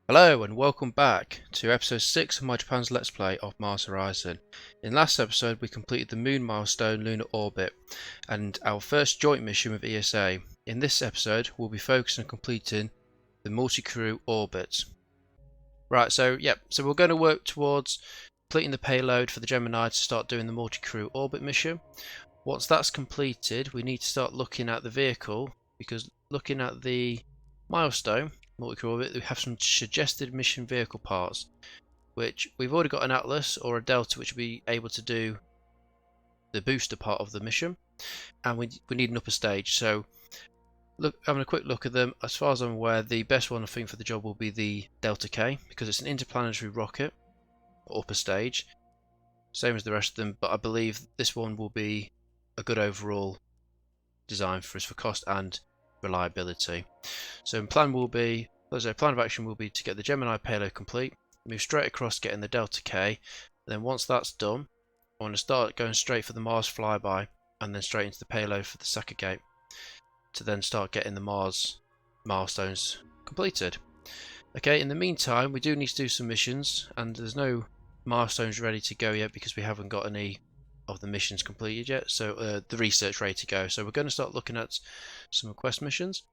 Hello and welcome back to episode 6 of my Japan's Let's Play of Mars Horizon. In last episode we completed the moon milestone lunar orbit and our first joint mission with ESA. In this episode we'll be focusing on completing the Multicrew Orbit. Right, so we're going to work towards completing the payload for the Gemini to start doing the Multicrew Orbit mission. Once that's completed we need to start looking at the vehicle, because looking at the milestone Multicrew Orbit, we have some suggested mission vehicle parts, which we've already got an Atlas or a Delta which will be able to do the booster part of the mission, and we need an upper stage. So having a quick look at them, as far as I'm aware the best one I think for the job will be the Delta K, because it's an interplanetary rocket upper stage, same as the rest of them, but I believe this one will be a good overall design for us for cost and reliability. So plan of action will be to get the Gemini payload complete, move straight across getting the Delta K, and then once that's done I want to start going straight for the Mars flyby and then straight into the payload for the Saka gate to then start getting the Mars milestones completed. Okay, in the meantime we do need to do some missions, and there's no milestones ready to go yet because we haven't got any of the missions completed yet, so the research ready to go. So we're going to start looking at some quest missions,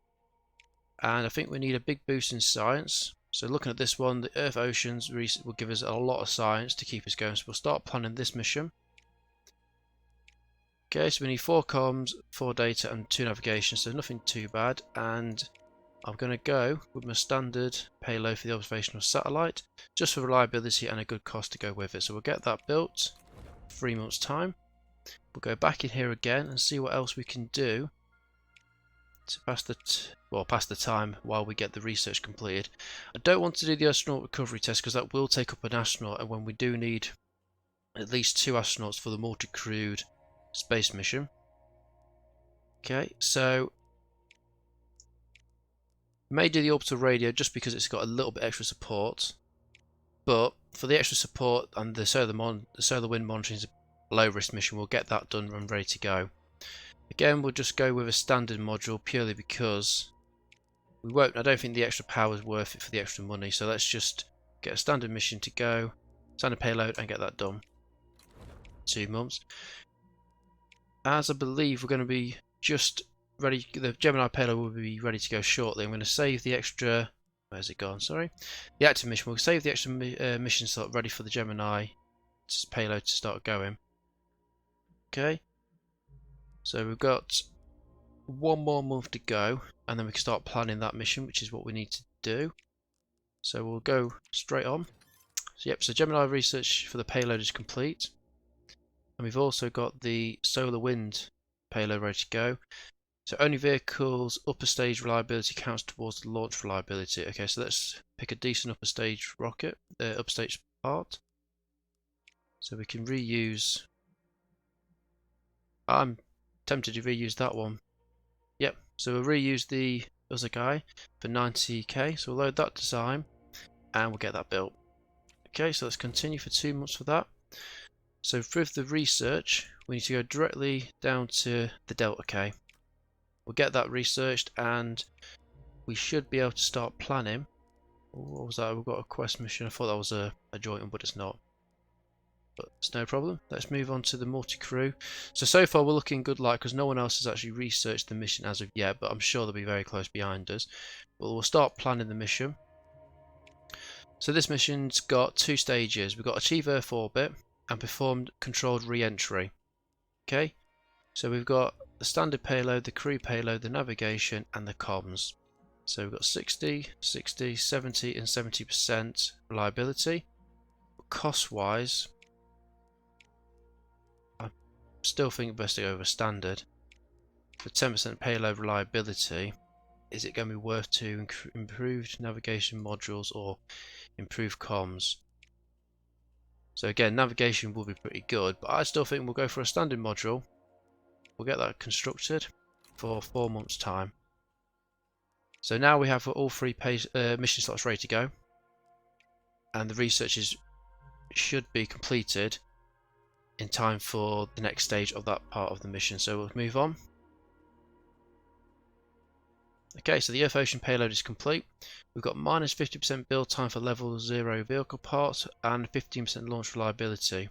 and I think we need a big boost in science. So looking at this one, the Earth Oceans will give us a lot of science to keep us going, so we'll start planning this mission. Okay, so we need 4 comms, 4 data and 2 navigation, so nothing too bad, and I'm going to go with my standard payload for the observational satellite, just for reliability and a good cost to go with it. So we'll get that built 3 months time. We'll go back in here again and see what else we can do to pass the time while we get the research completed. I don't want to do the astronaut recovery test because that will take up an astronaut, and when we do need at least 2 astronauts for the multi-crewed space mission. Okay, so we may do the orbital radio just because it's got a little bit extra support, but for the extra support and the solar wind monitoring is a low risk mission, we'll get that done and ready to go. Again, we'll just go with a standard module purely because I don't think the extra power is worth it for the extra money, so let's just get a standard mission to go, standard payload, and get that done. 2 months. As I believe we're going to be just ready, the Gemini payload will be ready to go shortly. I'm going to save the extra, where's it gone, sorry, the active mission. We'll save the extra mission slot ready for the Gemini payload to start going. Okay, so we've got 1 more month to go and then we can start planning that mission, which is what we need to do. So we'll go straight on. So Gemini research for the payload is complete, and we've also got the solar wind payload ready to go. So only vehicles upper stage reliability counts towards the launch reliability. Okay, so let's pick a decent upper stage rocket, upper stage part, so we can reuse. I'm tempted to reuse that one. Yep, so we'll reuse the other guy for 90k, so we'll load that design and we'll get that built. Okay, so let's continue for 2 months for that. So with the research we need to go directly down to the Delta K. We'll get that researched and we should be able to start planning. What was that? We've got a quest mission. I thought that was a joint one, but it's not. But it's no problem. Let's move on to the multi-crew. So far we're looking good light because no one else has actually researched the mission as of yet, but I'm sure they'll be very close behind us. But we'll start planning the mission. So this mission's got 2 stages. We've got achieve Earth orbit and performed controlled re-entry. Okay, so we've got the standard payload, the crew payload, the navigation and the comms. So we've got 60, 60, 70 and 70% reliability. Cost wise, I still think best to go over standard. For 10% payload reliability, is it going to be worth to improved navigation modules or improved comms? So again, navigation will be pretty good, but I still think we'll go for a standard module. We'll get that constructed for 4 months time. So now we have all 3 mission slots ready to go, and the research should be completed in time for the next stage of that part of the mission. So we'll move on. Okay, so the Earth Ocean payload is complete. We've got minus 50% build time for level 0 vehicle parts and 15% launch reliability.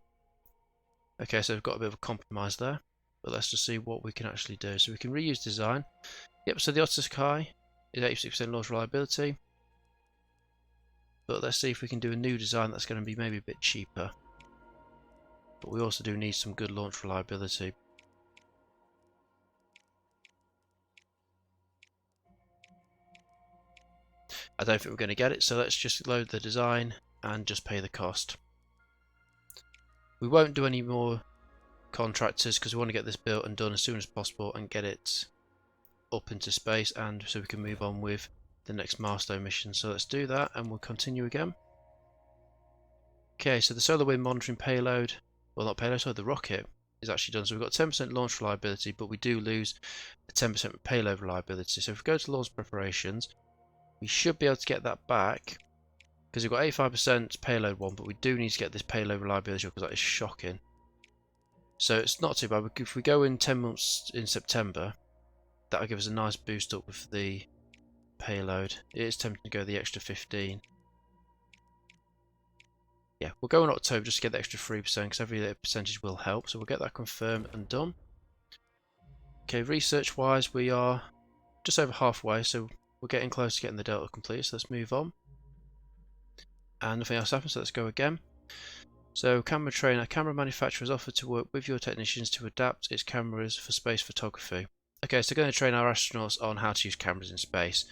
Okay, so we've got a bit of a compromise there, but let's just see what we can actually do. So we can reuse design. Yep, so the Otter Sky is 86% launch reliability, but let's see if we can do a new design that's going to be maybe a bit cheaper. But we also do need some good launch reliability. I don't think we're going to get it, so let's just load the design and just pay the cost. We won't do any more contractors because we want to get this built and done as soon as possible and get it up into space, and so we can move on with the next milestone mission. So let's do that and we'll continue again. Okay, so the solar wind monitoring payload, well not payload, sorry, the rocket is actually done. So we've got 10% launch reliability, but we do lose the 10% payload reliability. So if we go to launch preparations, we should be able to get that back because we've got 85% payload one, but we do need to get this payload reliability because that is shocking. So it's not too bad. If we go in 10 months in September, that'll give us a nice boost up with the payload. It is tempting to go the extra 15. Yeah, we'll go in October just to get the extra 3% because every little percentage will help. So we'll get that confirmed and done. Okay, research wise, we are just over halfway, so we're getting close to getting the Delta complete. So let's move on. And nothing else happens, so let's go again. So camera trainer, camera manufacturer has offered to work with your technicians to adapt its cameras for space photography. Okay, so going to train our astronauts on how to use cameras in space.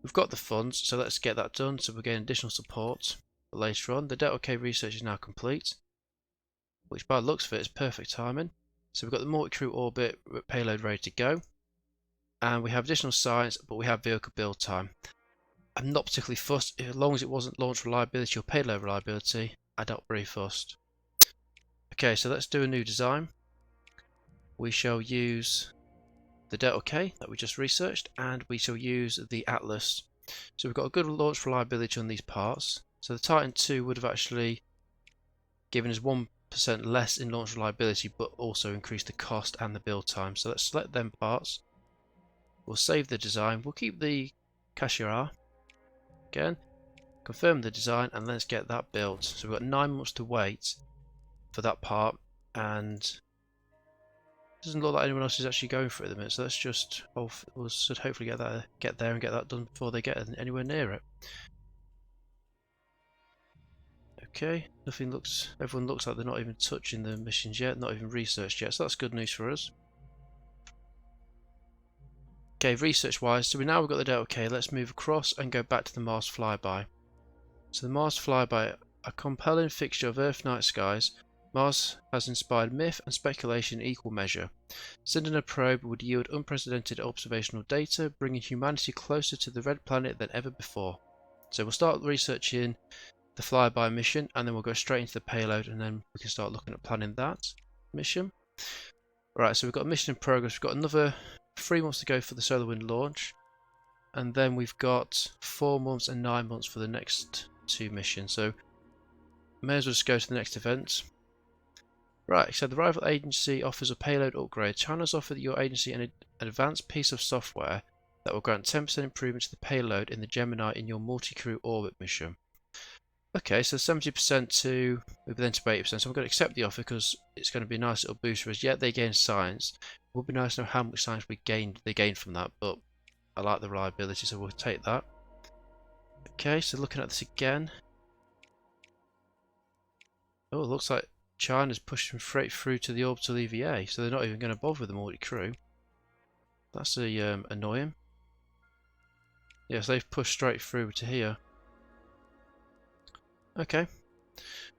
We've got the funds, so let's get that done. So we're getting additional support later on. The Delta K research is now complete, which by the looks of it is perfect timing. So we've got the Multicrew Orbit payload ready to go. And we have additional science, but we have vehicle build time. I'm not particularly fussed, as long as it wasn't launch reliability or payload reliability, I'm not very fussed. Okay, so let's do a new design. We shall use the Delta K that we just researched, and we shall use the Atlas. So we've got a good launch reliability on these parts. So the Titan II would have actually given us 1% less in launch reliability, but also increased the cost and the build time. So let's select them parts. We'll save the design. We'll keep the Cashier again, confirm the design, and let's get that built. So we've got 9 months to wait for that part, and it doesn't look like anyone else is actually going for it at the minute. So let's just we'll should hopefully get there and get that done before they get anywhere near it. Okay, everyone looks like they're not even touching the missions yet, not even researched yet. So that's good news for us. Okay, research wise, so we've got the Delta K. Let's move across and go back to the Mars flyby. So the Mars flyby, a compelling fixture of Earth night skies, Mars has inspired myth and speculation in equal measure. Sending a probe would yield unprecedented observational data, bringing humanity closer to the red planet than ever before. So we'll start researching the flyby mission, and then we'll go straight into the payload, and then we can start looking at planning that mission. Right, so we've got a mission in progress. We've got another 3 months to go for the solar wind launch, and then we've got 4 months and 9 months for the next 2 missions. So may as well just go to the next event. Right, so the rival agency offers a payload upgrade. China's offered your agency an advanced piece of software that will grant 10% improvement to the payload in the Gemini in your Multicrew Orbit mission. Okay, so 70% to move then to 80%. So I'm going to accept the offer because it's going to be a nice little boost for us. Yet they gain science. It would be nice to know how much science they gained from that, but I like the reliability, so we'll take that. Okay, so looking at this again. Oh, it looks like China's pushing straight through to the orbital EVA, so they're not even going to bother with the Multicrew. That's annoying. Yes, they've pushed straight through to here. Okay,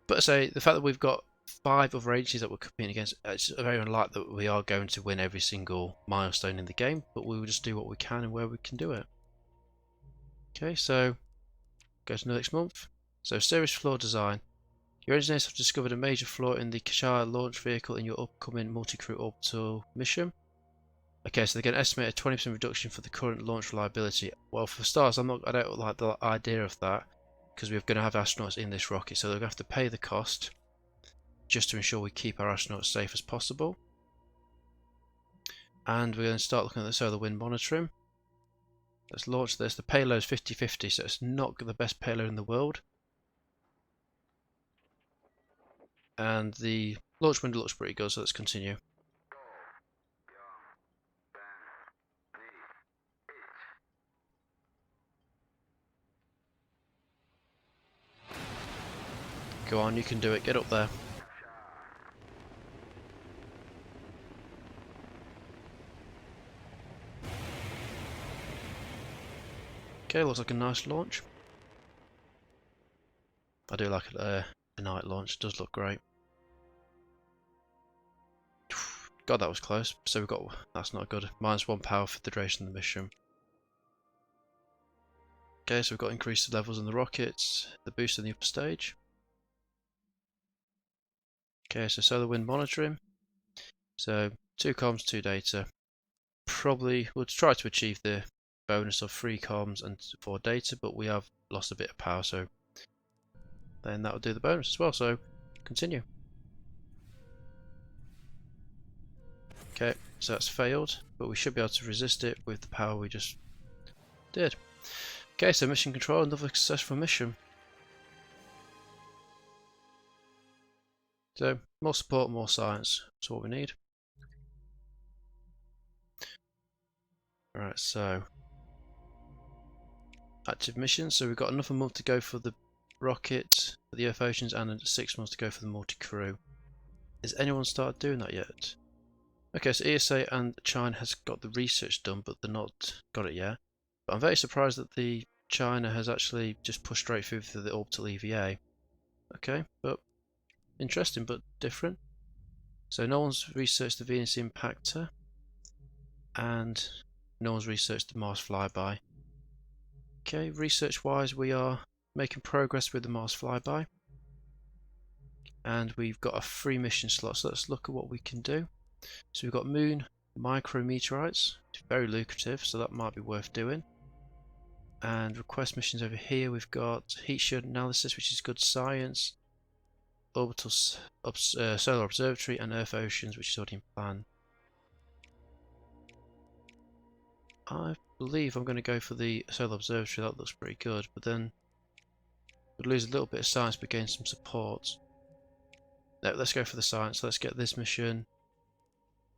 but I say the fact that we've got 5 other agencies that we're competing against, it's very unlikely that we are going to win every single milestone in the game, but we will just do what we can and where we can do it. Okay, so go to next month. So serious flaw design. Your engineers have discovered a major flaw in the Kashar launch vehicle in your upcoming Multicrew orbital mission. Okay, so they're going to estimate a 20% reduction for the current launch reliability. Well, for stars, I don't like the idea of that, because we're going to have astronauts in this rocket, so they're going to have to pay the cost just to ensure we keep our astronauts safe as possible. And we're going to start looking at the solar wind monitoring. Let's launch this. The payload is 50-50, so it's not the best payload in the world. And the launch window looks pretty good, so let's continue. Go on, you can do it. Get up there. Okay, looks like a nice launch. I do like a night launch. It does look great. God, that was close. So we've got, that's not good. -1 power for the duration of the mission. Okay, so we've got increased levels in the rockets, the boost in the upper stage. Okay, so solar wind monitoring. So 2 comms, 2 data. Probably we'll try to achieve the bonus of 3 comms and 4 data, but we have lost a bit of power, so then that will do the bonus as well. So continue. Okay, so that's failed, but we should be able to resist it with the power we just did. Okay, so mission control, another successful mission. So more support, more science. That's what we need. Alright, so active missions. So we've got another month to go for the rocket, for the Earth Oceans, and 6 months to go for the Multicrew. Has anyone started doing that yet? Okay, so ESA and China has got the research done, but they're not got it yet. But I'm very surprised that the China has actually just pushed straight through for the orbital EVA. Okay, but interesting, but different. So no one's researched the Venus impactor, and no one's researched the Mars flyby. Okay, research-wise, we are making progress with the Mars flyby, and we've got a 3 mission slot. So let's look at what we can do. So we've got Moon micrometeorites, very lucrative, so that might be worth doing. And request missions over here. We've got heat shield analysis, which is good science. Orbital solar observatory and Earth Oceans, which is already in plan. I believe I'm going to go for the solar observatory. That looks pretty good, but then we'd lose a little bit of science but gain some support. No, let's go for the science. Let's get this mission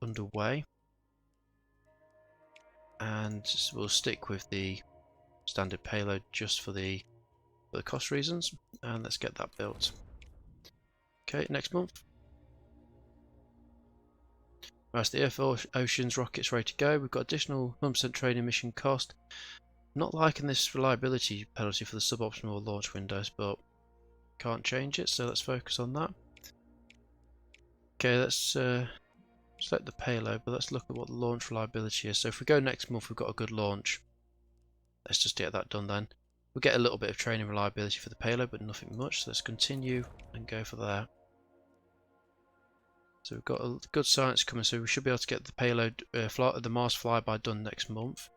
underway, and we'll stick with the standard payload just for the cost reasons, and let's get that built. Okay, next month. Right, the Earth Oceans rocket's ready to go. We've got additional 100% training mission cost. Not liking this reliability penalty for the suboptimal launch windows, but can't change it, so let's focus on that. Okay, let's select the payload, but let's look at what the launch reliability is. So if we go next month, we've got a good launch. Let's just get that done then. We'll get a little bit of training reliability for the payload, but nothing much, so let's continue and go for that. So we've got a good science coming, so we should be able to get the payload, the Mars flyby done next month.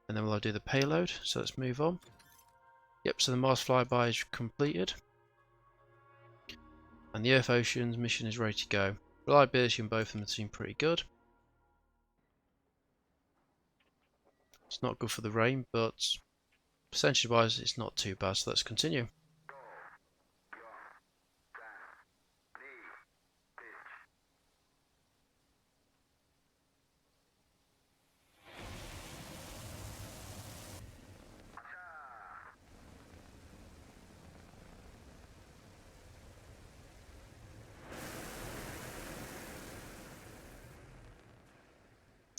And then we'll do the payload, so let's move on. Yep, so the Mars flyby is completed. And the Earth Oceans mission is ready to go. Reliability on both of them seem pretty good. It's not good for the rain, but percentage wise it's not too bad, so let's continue.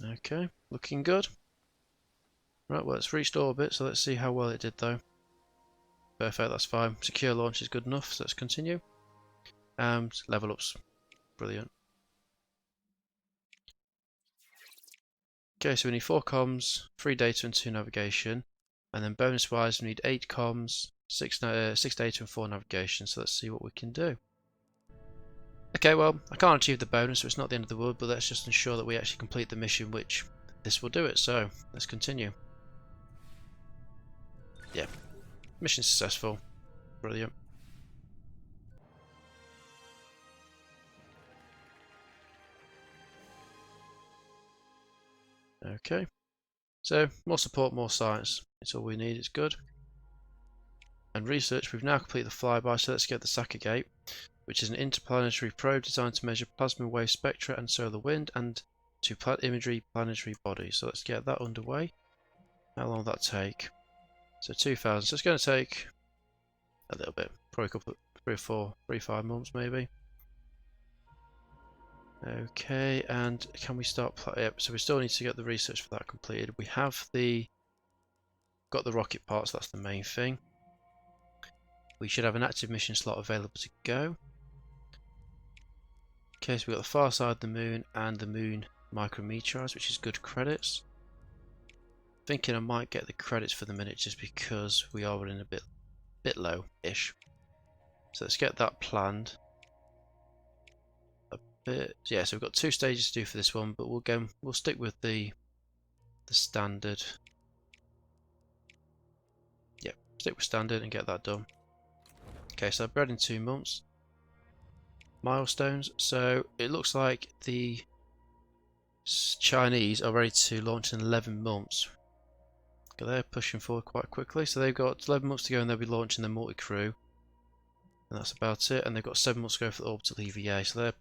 Okay, looking good. Right, well it's reached orbit, so let's see how well it did though. Perfect, that's fine. Secure launch is good enough, so let's continue. And level up's brilliant. Okay, so we need 4 comms, 3 data and 2 navigation. And then bonus wise we need 8 comms, 6 data and 4 navigation, so let's see what we can do. Okay, well, I can't achieve the bonus, so it's not the end of the world, but let's just ensure that we actually complete the mission, which this will do it, so let's continue. Yeah, mission successful. Brilliant. Okay. So more support, more science. It's all we need. It's good. And research, we've now completed the flyby, so let's get the Saka Gate, which is an interplanetary probe designed to measure plasma wave spectra and solar wind and to imagery planetary bodies. So let's get that underway. How long will that take? So 2000. So it's going to take a little bit, probably a couple, 3, 4, 3, 5 months maybe. Okay, and can we start? Yep. So we still need to get the research for that completed. We have got the rocket parts. That's the main thing. We should have an active mission slot available to go. Okay, so we've got the far side of the moon and the moon micrometeorites, which is good credits. Thinking I might get the credits for the minute just because we are running a bit low-ish. So let's get that planned. Yeah, so we've got 2 stages to do for this one, but we'll stick with the standard. Yep, stick with standard and get that done. Okay, so I've read in 2 months. Milestones. So it looks like the Chinese are ready to launch in 11 months. Okay, they're pushing forward quite quickly. So they've got 11 months to go and they'll be launching the Multicrew. And that's about it. And they've got 7 months to go for the orbital EVA. So they're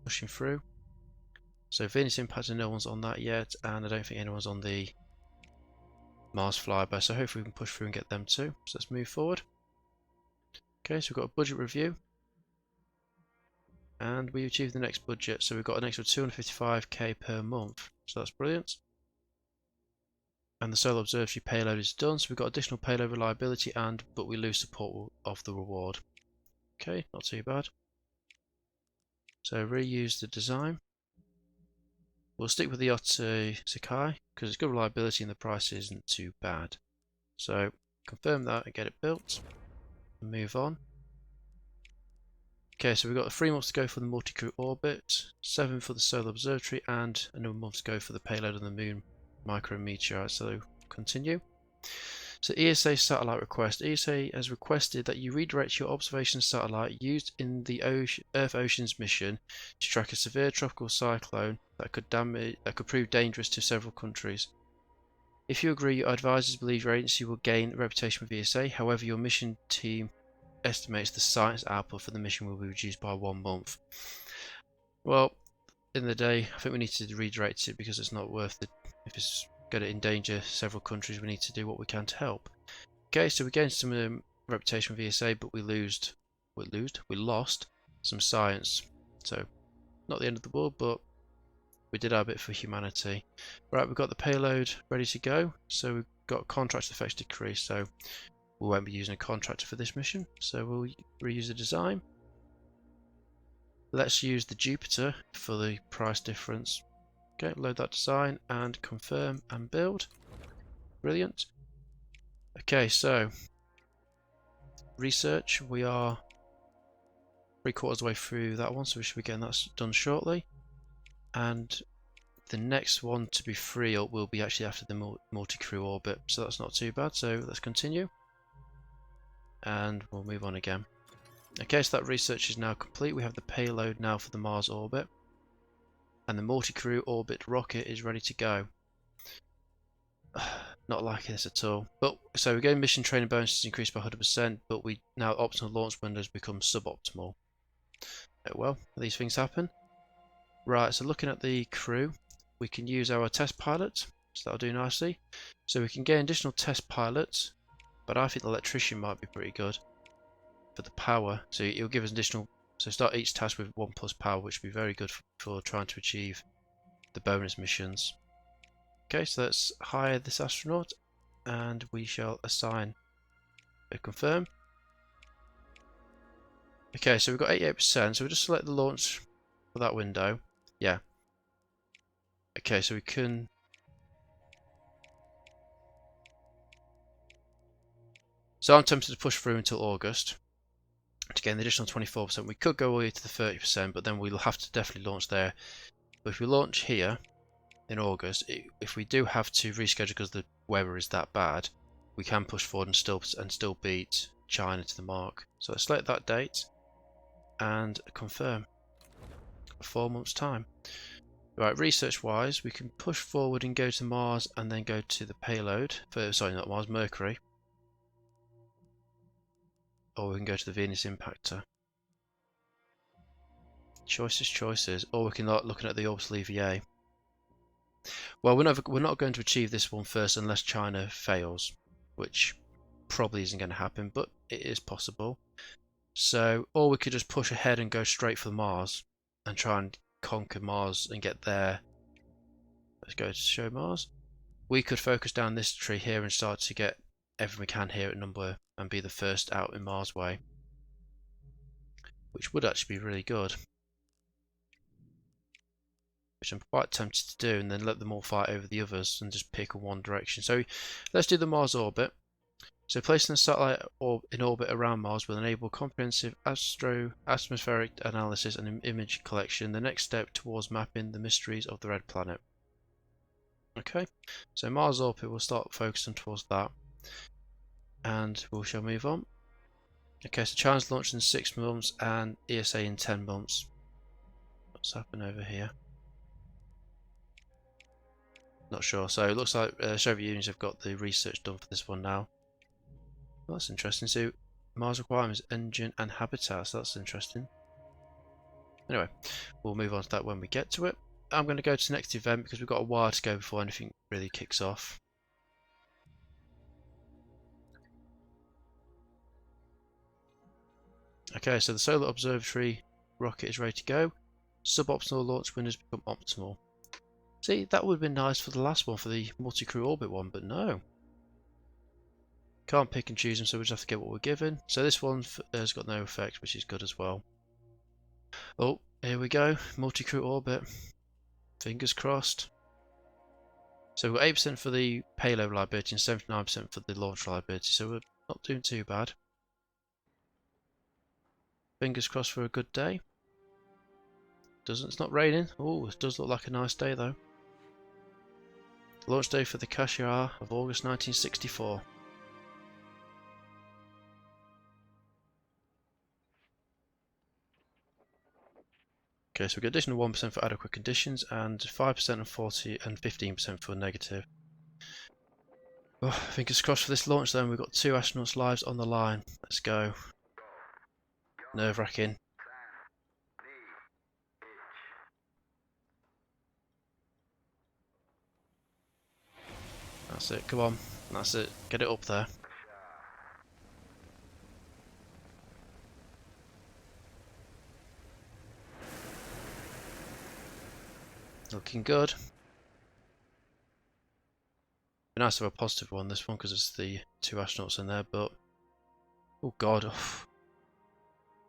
pushing through. So Venus Impact, no one's on that yet. And I don't think anyone's on the Mars flyby. So hopefully we can push through and get them too. So let's move forward. Okay, so we've got a budget review. And we achieved the next budget. So we've got an extra 255k per month. So that's brilliant. And the solar observatory payload is done, so we've got additional payload reliability but we lose support of the reward. Okay, not too bad. So reuse the design. We'll stick with the Otto Sakai because it's good reliability and the price isn't too bad. So confirm that and get it built. And move on. Okay, so we've got 3 months to go for the Multicrew Orbit, 7 for the solar observatory, and another month to go for the payload on the moon micrometeorite. So continue. So ESA satellite request. ESA has requested that you redirect your observation satellite used in the Earth Oceans mission to track a severe tropical cyclone that could prove dangerous to several countries. If you agree, your advisors believe your agency will gain a reputation with ESA. However, your mission team estimates the science output for the mission will be reduced by 1 month. Well, in the day, I think we need to redirect it because it's not worth it. If it's going to endanger several countries, we need to do what we can to help. Okay, so we gained some reputation with ESA, but we lost some science. So not the end of the world, but we did our bit for humanity. Right, we've got the payload ready to go. So we've got contract effects decree. So we won't be using a contractor for this mission. So we'll reuse the design. Let's use the Jupiter for the price difference. Okay, load that design and confirm and build. Brilliant. Okay, so research, we are 3/4 of the way through that one, so we should be getting that done shortly. And the next one to be free up will be actually after the Multicrew Orbit, so that's not too bad. So let's continue. And we'll move on again. Okay, so that research is now complete. We have the payload now for the Mars orbit. And the Multicrew Orbit rocket is ready to go. Not liking this at all. But so we're getting mission training bonuses increased by 100%, but we now optimal launch windows become suboptimal. Well, these things happen. Right, so looking at the crew, we can use our test pilot, so that'll do nicely. So we can get additional test pilots, but I think the electrician might be pretty good for the power. So it'll give us additional. So start each task with 1+ power, which would be very good for trying to achieve the bonus missions. Okay, so let's hire this astronaut and we shall assign a confirm. Okay, so we've got 88%, so we'll just select the launch for that window. Yeah. Okay, so we can. So I'm tempted to push through until August to gain the additional 24%. We could go all the way to the 30%, but then we'll have to definitely launch there. But if we launch here in August, if we do have to reschedule because the weather is that bad, we can push forward and still beat China to the mark. So let's select that date and confirm. 4 months time. Right, research wise, we can push forward and go to Mars and then go to the payload. Sorry, not Mars, Mercury. Or we can go to the Venus impactor. Choices, choices. Or we can start looking at the orbital EVA. Well, we're not going to achieve this one first unless China fails, which probably isn't going to happen, but it is possible. So, or we could just push ahead and go straight for Mars and try and conquer Mars and get there. Let's go to show Mars. We could focus down this tree here and start to get everything we can here at number and be the first out in Mars way, which would actually be really good. Which I'm quite tempted to do, and then let them all fight over the others and just pick one direction. So let's do the Mars orbit. So placing the satellite in orbit around Mars will enable comprehensive atmospheric analysis and image collection, the next step towards mapping the mysteries of the red planet. Okay, so Mars orbit will start focusing towards that, and we shall move on. Okay, so China's launched in 6 months and ESA in 10 months. What's happened over here? Not sure. So it looks like Soviet Unions have got the research done for this one now. Well, that's interesting. So Mars requirements, engine and habitat. So that's interesting. Anyway, we'll move on to that when we get to it. I'm going to go to the next event because we've got a while to go before anything really kicks off. Okay, so the Solar Observatory rocket is ready to go. Suboptimal launch windows become optimal. See, that would have been nice for the last one, for the Multicrew Orbit one, but no. Can't pick and choose them, so we just have to get what we're given. So this one has got no effect, which is good as well. Oh, here we go. Multicrew Orbit. Fingers crossed. So we've got 8% for the payload reliability and 79% for the launch reliability, so we're not doing too bad. Fingers crossed for a good day. It's not raining. Oh, it does look like a nice day though. Launch day for the Cashiar of August 1964. Okay, so we get additional 1% for adequate conditions and 5% and 40 and 15% for negative. Oh, fingers crossed for this launch then. We've got 2 astronauts' lives on the line. Let's go. Nerve-wracking. That's it, come on. That's it. Get it up there. Looking good. Be nice to have a positive one this one because it's the 2 astronauts in there, but oh god, oh,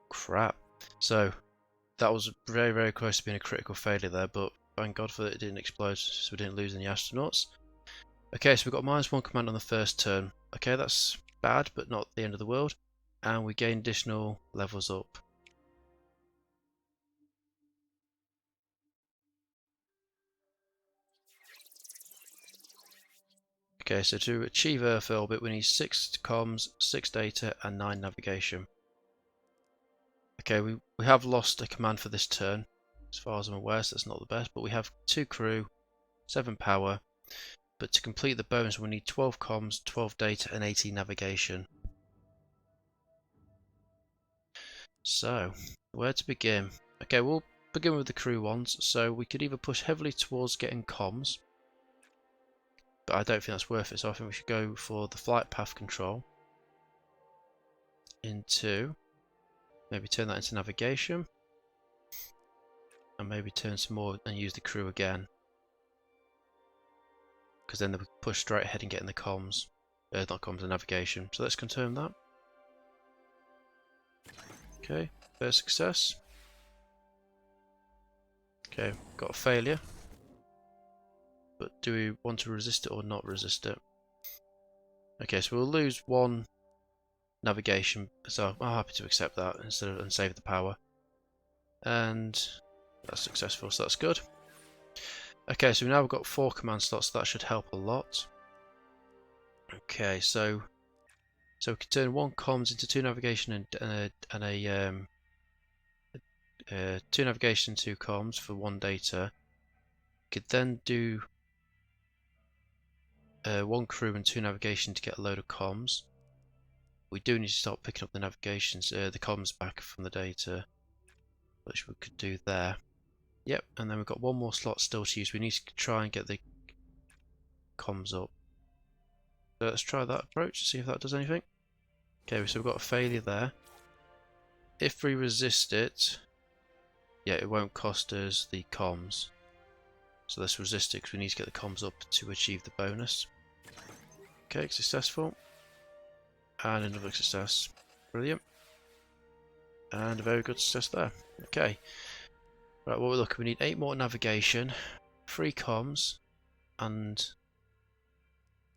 crap. So that was very, very close to being a critical failure there, but thank god for that it didn't explode, so we didn't lose any astronauts. Okay, so we've got -1 command on the first turn. Okay, that's bad, but not the end of the world. And we gain additional levels up. Okay, so to achieve Earth orbit, we need 6 comms, 6 data, and 9 navigation. Okay, we have lost a command for this turn, as far as I'm aware, so that's not the best, but we have 2 crew, 7 power, but to complete the bonus we need 12 comms, 12 data, and 18 navigation. So, where to begin? Okay, we'll begin with the crew ones, so we could either push heavily towards getting comms, but I don't think that's worth it, so I think we should go for the flight path control into, maybe turn that into navigation, and maybe turn some more and use the crew again, because then we can push straight ahead and get in the comms, not comms, the navigation. So let's confirm that. Okay, first success. Okay, got a failure. But do we want to resist it or not resist it? Okay, so we'll lose 1 navigation, so I'm happy to accept that instead of and save the power. And that's successful, so that's good. Okay, so now we've got 4 command slots, so that should help a lot. Okay, so we can turn 1 comms into 2 navigation and 2 navigation, 2 comms for 1 data. could then do 1 crew and 2 navigation to get a load of comms. We do need to start picking up the navigations, the comms back from the data, which we could do there. Yep, and then we've got 1 more slot still to use. We need to try and get the comms up. So let's try that approach, see if that does anything. Okay, so we've got a failure there. If we resist it, yeah, it won't cost us the comms. So let's resist it because we need to get the comms up to achieve the bonus. Okay, successful. And another success. Brilliant. And a very good success there. Okay. Right, what we're looking, we need 8 more navigation, 3 comms, and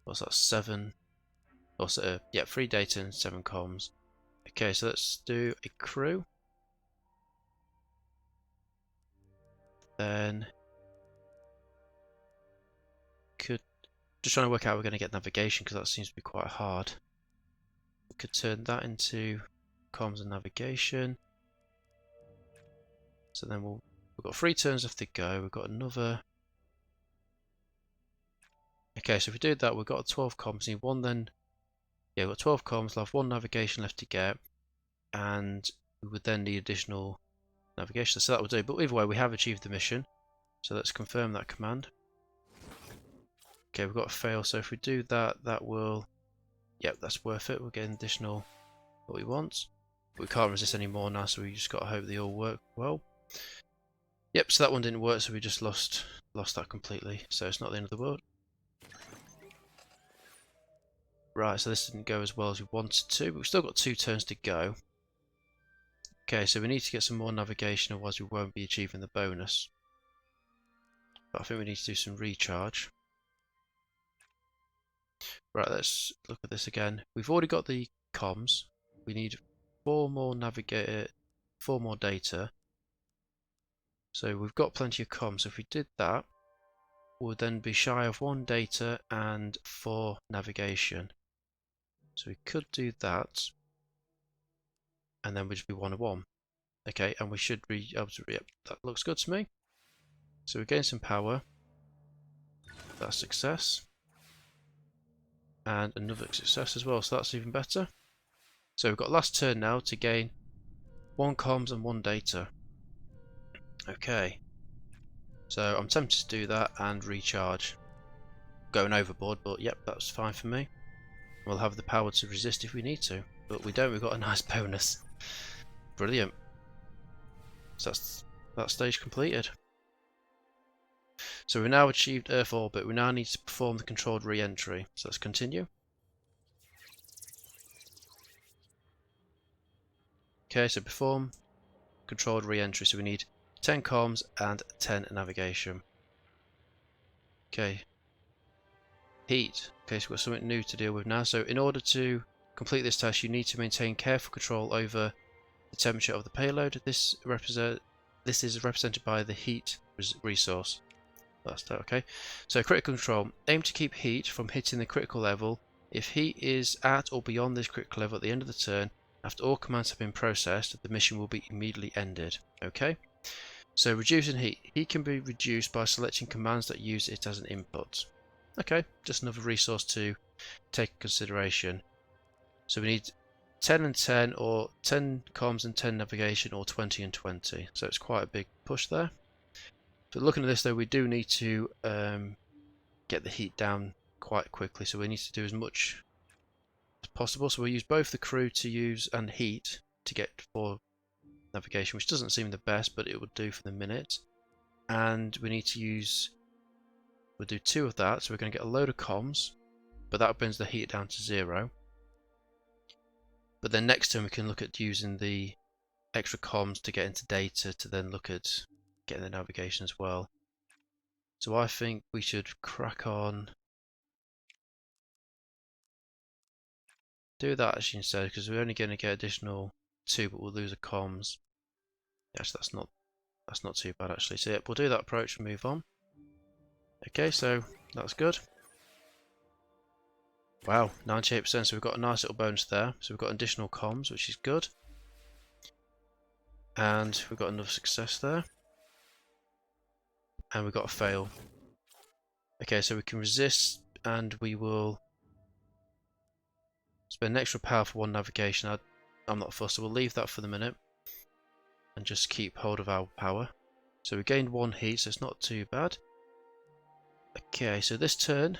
what's that, 7? Also, yeah, 3 data and 7 comms. Okay, so let's do a crew. Then just trying to work out how we're going to get navigation because that seems to be quite hard. We could turn that into comms and navigation. So then we've got 3 turns left to go. We've got another. Okay, so if we do that, we've got 12 comms. Need 1 then. Yeah, we've got 12 comms. We'll have 1 navigation left to get, and we would then need additional navigation. So that will do. But either way, we have achieved the mission. So let's confirm that command. Okay, we've got a fail. So if we do that, that will. Yep, that's worth it. We're getting additional what we want. But we can't resist anymore now, so we just got to hope they all work well. Yep, so that one didn't work, so we just lost that completely. So it's not the end of the world. Right, so this didn't go as well as we wanted to, but we've still got 2 turns to go. Okay, so we need to get some more navigation, otherwise we won't be achieving the bonus. But I think we need to do some recharge. Right, let's look at this again. We've already got the comms. We need 4 more data. So we've got plenty of comms. So if we did that, we'll then be shy of 1 data and 4 navigation. So we could do that, and then we'd just be 1 of 1. Okay, and we should be able to. Yep, that looks good to me. So we gain some power. That's a success. And another success as well, so that's even better. So we've got last turn now to gain 1 comms and 1 data. Okay. So I'm tempted to do that and recharge. Going overboard, but yep, that's fine for me. We'll have the power to resist if we need to. But we don't, we've got a nice bonus. Brilliant. So that's that stage completed. So we've now achieved Earth orbit. We now need to perform the controlled re-entry. So let's continue. Okay, so perform controlled re-entry. So we need 10 comms and 10 navigation. Okay. Heat. Okay, so we've got something new to deal with now. So in order to complete this task, you need to maintain careful control over the temperature of the payload. This is represented by the heat resource. That's that, okay. So critical control. Aim to keep heat from hitting the critical level. If heat is at or beyond this critical level at the end of the turn, after all commands have been processed, the mission will be immediately ended. Okay. So reducing heat. Heat can be reduced by selecting commands that use it as an input. Okay, just another resource to take into consideration. So we need 10 and 10, or 10 comms and 10 navigation, or 20 and 20. So it's quite a big push there. But looking at this though, we do need to get the heat down quite quickly. So we need to do as much as possible. So we'll use both the crew to use and heat to get 4 navigation, which doesn't seem the best, but it would do for the minute. And we need to use, we'll do 2 of that. So we're going to get a load of comms, but that brings the heat down to 0. But then next turn we can look at using the extra comms to get into data to then look at getting the navigation as well. So I think we should crack on. Do that actually instead, because we're only going to get additional 2, but we'll lose a comms. Yes, that's not too bad actually. So yeah, we'll do that approach and move on. Okay, so that's good. Wow, 98%, so we've got a nice little bonus there. So we've got additional comms, which is good. And we've got another success there. and we got a fail. Okay, so we can resist, and we will spend extra power for one navigation. I'm not fussed, so we'll leave that for the minute and just keep hold of our power. So we gained one heat, so it's not too bad. Okay, so this turn,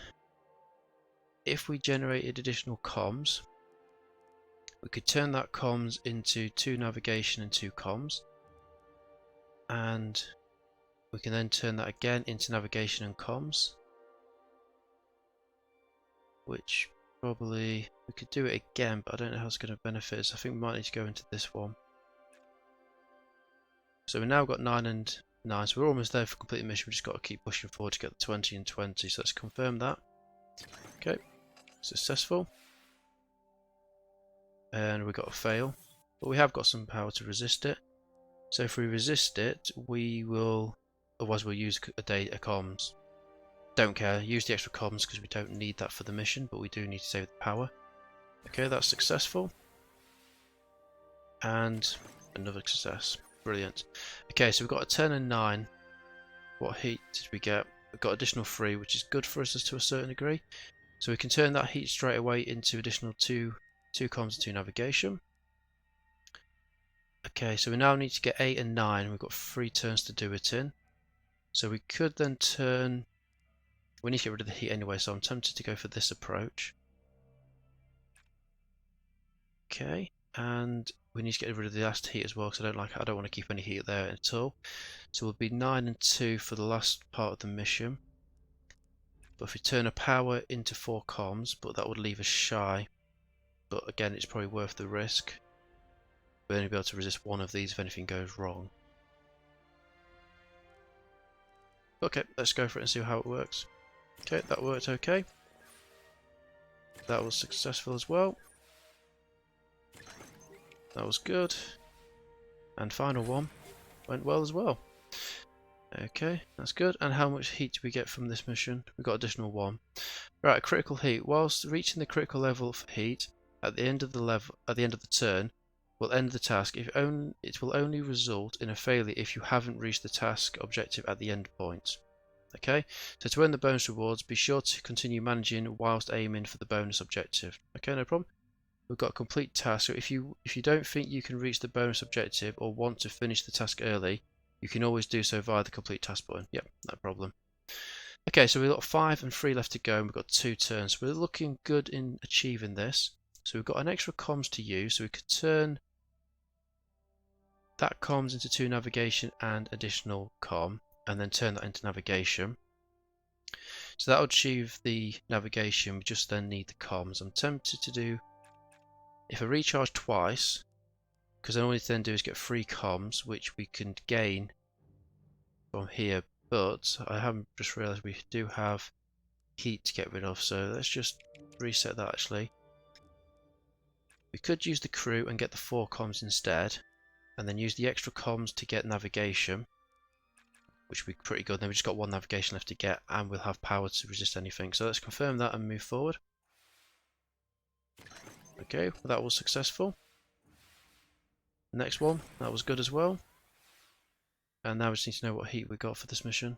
if we generated additional comms, we could turn that comms into 2 navigation and 2 comms, and we can then turn that again into navigation and comms, which probably we could do it again, but I don't know how it's going to benefit us. I think we might need to go into this one. So we've now got 9 and 9, so we're almost there for complete mission. We've just got to keep pushing forward to get the 20 and 20, so let's confirm that. Okay, successful. And we got a fail, but we have got some power to resist it. So if we resist it, we will, otherwise we'll use a comms. Don't care, use the extra comms because we don't need that for the mission, but we do need to save the power. Okay, that's successful. And another success. Brilliant. Okay, so we've got a 10 and 9. What heat did we get? We've got additional 3, which is good for us to a certain degree. So we can turn that heat straight away into additional 2 comms and 2 navigation. Okay, so we now need to get 8 and 9. We've got 3 turns to do it in. So we could then turn... We need to get rid of the heat anyway, so I'm tempted to go for this approach. Okay, and we need to get rid of the last heat as well, because I don't want to keep any heat there at all. So we'll be 9 and 2 for the last part of the mission. But if we turn a power into 4 comms, but that would leave us shy. But again, it's probably worth the risk. We'll only be able to resist one of these if anything goes wrong. Okay, let's go for it and see how it works. Okay, that worked okay. That was successful as well. That was good. And final one went well as well. Okay, that's good. And how much heat do we get from this mission? We got additional 1. Right, a critical heat. Whilst reaching the critical level of heat at the end of the turn, will end the task. It will only result in a failure if you haven't reached the task objective at the end point. Okay, so to earn the bonus rewards, be sure to continue managing whilst aiming for the bonus objective. Okay, no problem. We've got a complete task. So if you don't think you can reach the bonus objective or want to finish the task early, you can always do so via the complete task button. Yep, no problem. Okay, so we've got 5 and 3 left to go, and we've got 2 turns. We're looking good in achieving this. So we've got an extra comms to use, so we could turn that comms into 2 navigation and additional comm, and then turn that into navigation. So that would achieve the navigation. We just then need the comms. I'm tempted to do, if I recharge twice, because then all we need to then do is get 3 comms, which we can gain from here. But I haven't just realised we do have heat to get rid of, so let's just reset that actually. We could use the crew and get the 4 comms instead, and then use the extra comms to get navigation, which would be pretty good. Then we've just got 1 navigation left to get, and we'll have power to resist anything. So let's confirm that and move forward. Okay, well, that was successful. Next one, that was good as well. And now we just need to know what heat we got for this mission.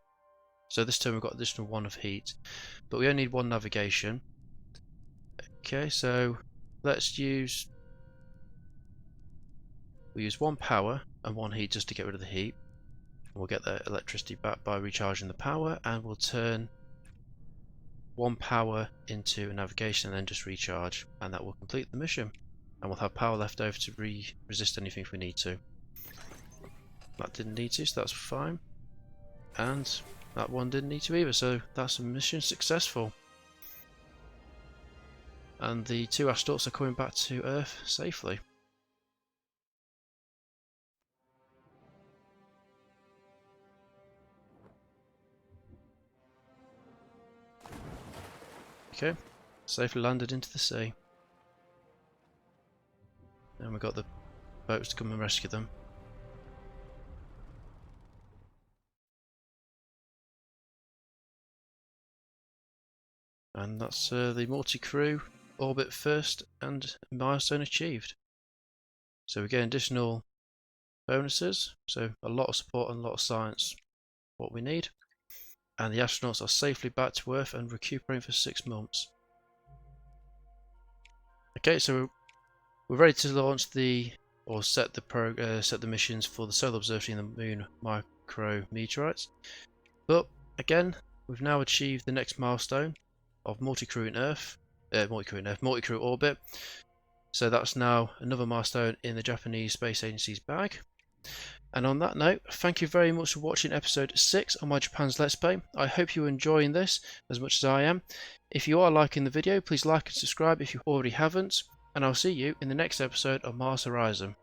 So this turn we've got additional 1 of heat, but we only need 1 navigation. Okay, so let's use... We'll use 1 power and 1 heat just to get rid of the heat. We'll get the electricity back by recharging the power, and we'll turn 1 power into a navigation and then just recharge, and that will complete the mission. And we'll have power left over to resist anything if we need to. That didn't need to, so that's fine. And that one didn't need to either, so that's a mission successful. And the 2 astronauts are coming back to Earth safely. Okay, safely landed into the sea. And we've got the boats to come and rescue them. And that's the Multicrew Orbit first and milestone achieved. So we get additional bonuses, so a lot of support and a lot of science, what we need. and the astronauts are safely back to Earth and recuperating for 6 months. Okay, so we're ready to launch set the missions for the Solar Observatory and the Moon micrometeorites. But again, we've now achieved the next milestone of Multicrew Orbit. So that's now another milestone in the Japanese Space Agency's bag. And on that note, thank you very much for watching episode 6 of my Japan's Let's Play. I hope you're enjoying this as much as I am. If you are liking the video, please like and subscribe if you already haven't. And I'll see you in the next episode of Mars Horizon.